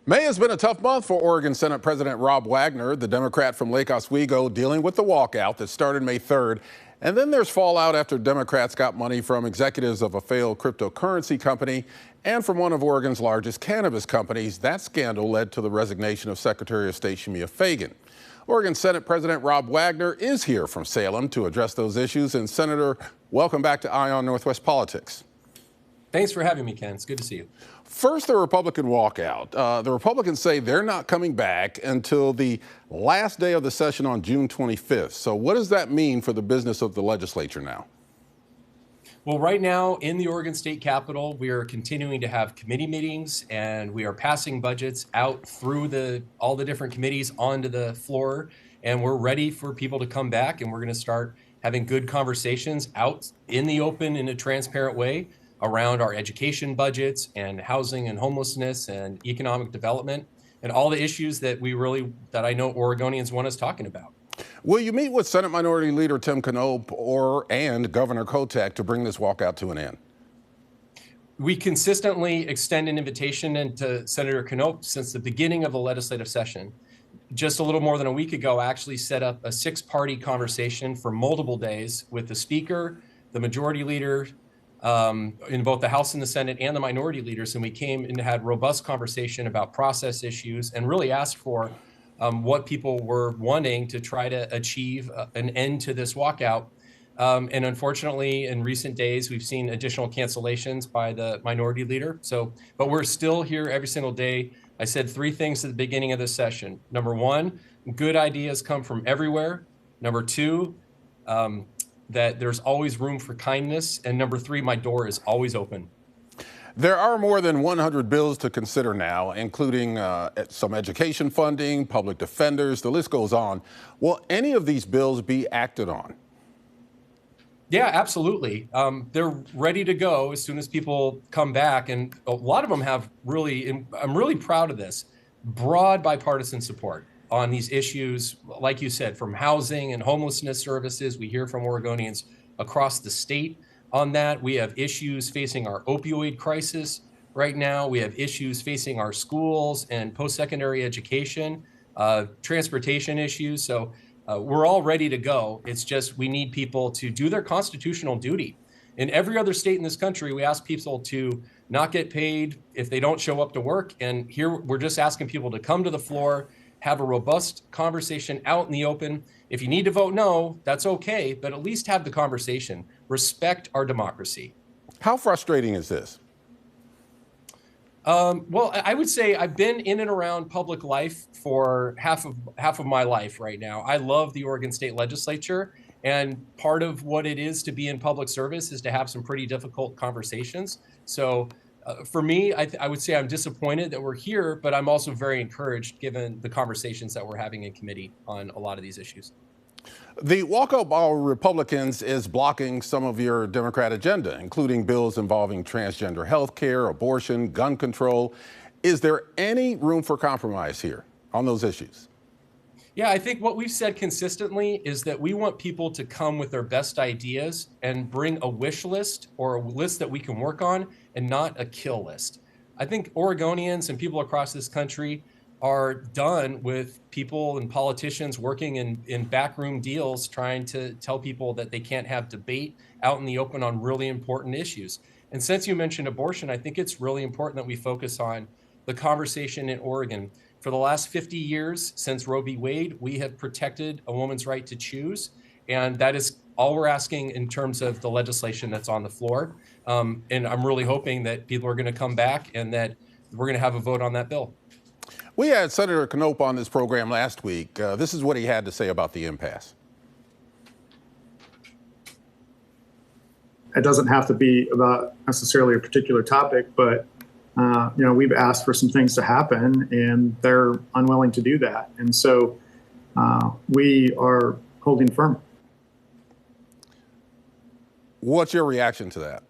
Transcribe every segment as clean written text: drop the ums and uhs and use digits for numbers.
May has been a tough month for Oregon Senate President Rob Wagner, the Democrat from Lake Oswego, dealing with the walkout that started May 3rd. And then there's fallout after Democrats got money from executives of a failed cryptocurrency company and from one of Oregon's largest cannabis companies. That scandal led to the resignation of Secretary of State Shemia Fagan. Oregon Senate President Rob Wagner is here from Salem to address those issues. And Senator, welcome back to Eye on Northwest Politics. Thanks for having me, Ken. It's good to see you. First, the Republican walkout. The Republicans say they're not coming back until the last day of the session on June 25th. So what does that mean for the business of the legislature now? Well, right now in the Oregon State Capitol, we are continuing to have committee meetings and we are passing budgets out through all the different committees onto the floor. And we're ready for people to come back, and we're going to start having good conversations out in the open in a transparent way around our education budgets and housing and homelessness and economic development and all the issues that I know Oregonians want us talking about. Will you meet with Senate Minority Leader Tim Knopp and Governor Kotek to bring this walkout to an end? We consistently extend an invitation to Senator Knopp since the beginning of the legislative session. Just a little more than a week ago, I actually set up a 6-party conversation for multiple days with the Speaker, the Majority Leader, in both the House and the Senate, and the minority leaders, and we came and had robust conversation about process issues and really asked for what people were wanting to try to achieve an end to this walkout. And unfortunately, in recent days, we've seen additional cancellations by the minority leader. But we're still here every single day. I said 3 things at the beginning of this session. Number 1, good ideas come from everywhere. Number 2, that there's always room for kindness. And number 3, my door is always open. There are more than 100 bills to consider now, including some education funding, public defenders, the list goes on. Will any of these bills be acted on? Yeah, absolutely. They're ready to go as soon as people come back. And a lot of them have I'm really proud of this, broad bipartisan support on these issues. Like you said, from housing and homelessness services, we hear from Oregonians across the state on that. We have issues facing our opioid crisis right now. We have issues facing our schools and post-secondary education, transportation issues. So we're all ready to go. It's just we need people to do their constitutional duty. In every other state in this country, we ask people to not get paid if they don't show up to work. And here we're just asking people to come to the floor, have a robust conversation out in the open. If you need to vote no, that's okay, but at least have the conversation. Respect our democracy. How frustrating is this? Well, I would say I've been in and around public life for half of my life right now. I love the Oregon State Legislature, and part of what it is to be in public service is to have some pretty difficult conversations. So for me, I would say I'm disappointed that we're here, but I'm also very encouraged given the conversations that we're having in committee on a lot of these issues. The walkout by Republicans is blocking some of your Democrat agenda, including bills involving transgender health care, abortion, gun control. Is there any room for compromise here on those issues? Yeah, I think what we've said consistently is that we want people to come with their best ideas and bring a wish list or a list that we can work on and not a kill list. I think Oregonians and people across this country are done with people and politicians working in backroom deals trying to tell people that they can't have debate out in the open on really important issues. And since you mentioned abortion, I think it's really important that we focus on the conversation in Oregon. For the last 50 years, since Roe v. Wade, we have protected a woman's right to choose. And that is all we're asking in terms of the legislation that's on the floor. And I'm really hoping that people are going to come back and that we're going to have a vote on that bill. We had Senator Knopp on this program last week. This is what he had to say about the impasse. It doesn't have to be about necessarily a particular topic, but we've asked for some things to happen, and they're unwilling to do that. And so we are holding firm. What's your reaction to that?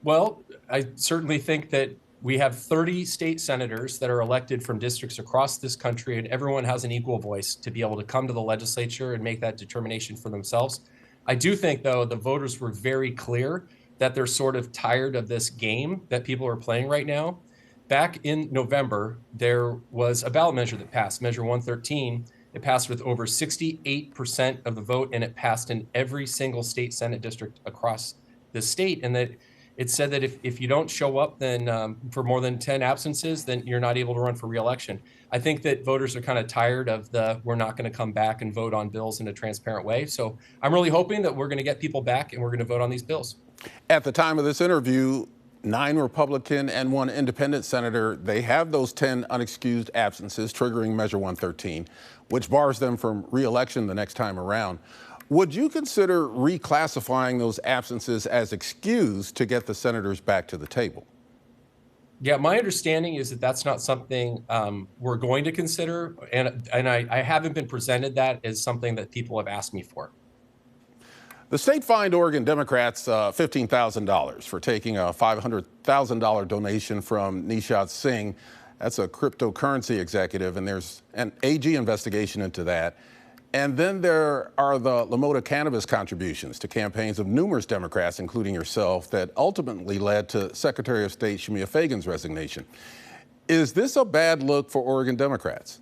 Well, I certainly think that we have 30 state senators that are elected from districts across this country, and everyone has an equal voice to be able to come to the legislature and make that determination for themselves. I do think, though, the voters were very clear that they're sort of tired of this game that people are playing right now. back in November, there was a ballot measure that passed, Measure 113. It passed with over 68% of the vote, and it passed in every single state Senate district across the state. And that it said that if you don't show up then for more than 10 absences, then you're not able to run for re-election. I think that voters are kind of tired of we're not going to come back and vote on bills in a transparent way. So I'm really hoping that we're going to get people back and we're going to vote on these bills. At the time of this interview, 9 Republican and 1 independent senator, they have those 10 unexcused absences triggering Measure 113, which bars them from re-election the next time around. Would you consider reclassifying those absences as excused to get the senators back to the table? Yeah, my understanding is that that's not something we're going to consider, and I haven't been presented that as something that people have asked me for. The state fined Oregon Democrats $15,000 for taking a $500,000 donation from Nishad Singh. That's a cryptocurrency executive, and there's an AG investigation into that. And then there are the Lamoda cannabis contributions to campaigns of numerous Democrats, including yourself, that ultimately led to Secretary of State Shemia Fagan's resignation. Is this a bad look for Oregon Democrats?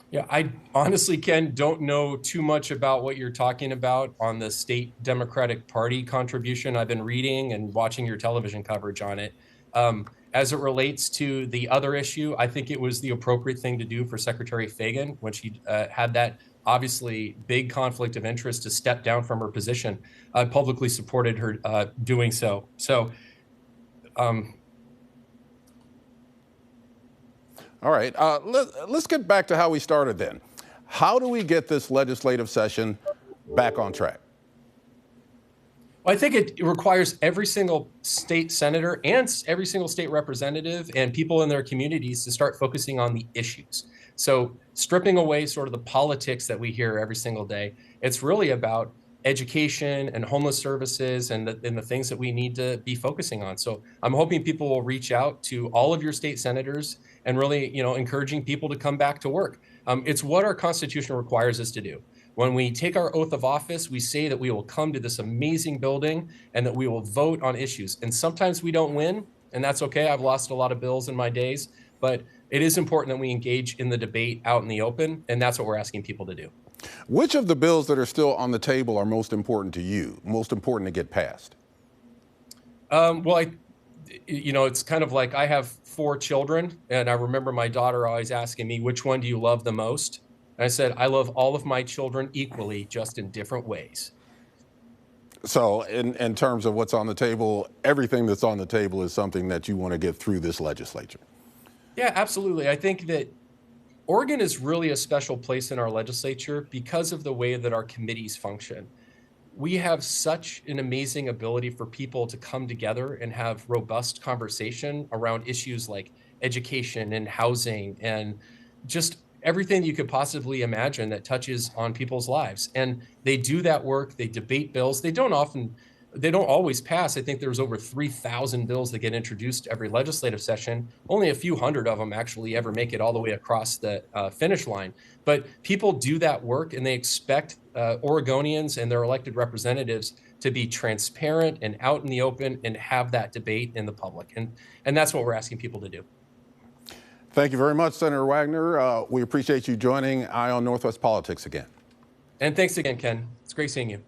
Yeah, I honestly, Ken, don't know too much about what you're talking about on the state Democratic Party contribution. I've been reading and watching your television coverage on it. As it relates to the other issue, I think it was the appropriate thing to do for Secretary Fagan when she had that obviously big conflict of interest to step down from her position. I publicly supported her doing so. So, all right, let's get back to how we started then. How do we get this legislative session back on track? Well, I think it requires every single state senator and every single state representative and people in their communities to start focusing on the issues. So stripping away sort of the politics that we hear every single day, it's really about education and homeless services and the things that we need to be focusing on. So I'm hoping people will reach out to all of your state senators and really, encouraging people to come back to work. It's what our Constitution requires us to do. When we take our oath of office, we say that we will come to this amazing building and that we will vote on issues. And sometimes we don't win, and that's okay. I've lost a lot of bills in my days, but it is important that we engage in the debate out in the open, and that's what we're asking people to do. Which of the bills that are still on the table are most important to you, most important to get passed? Well, it's kind of like I have 4 children, and I remember my daughter always asking me, which one do you love the most? And I said, I love all of my children equally, just in different ways. So in terms of what's on the table, everything that's on the table is something that you want to get through this legislature. Yeah, absolutely. I think that Oregon is really a special place in our legislature because of the way that our committees function. We have such an amazing ability for people to come together and have robust conversation around issues like education and housing and just everything you could possibly imagine that touches on people's lives. And they do that work. They debate bills. They don't always pass. I think there's over 3,000 bills that get introduced every legislative session. Only a few hundred of them actually ever make it all the way across the finish line. But people do that work, and they expect Oregonians and their elected representatives to be transparent and out in the open and have that debate in the public. And that's what we're asking people to do. Thank you very much, Senator Wagner. We appreciate you joining Eye on Northwest Politics again. And thanks again, Ken. It's great seeing you.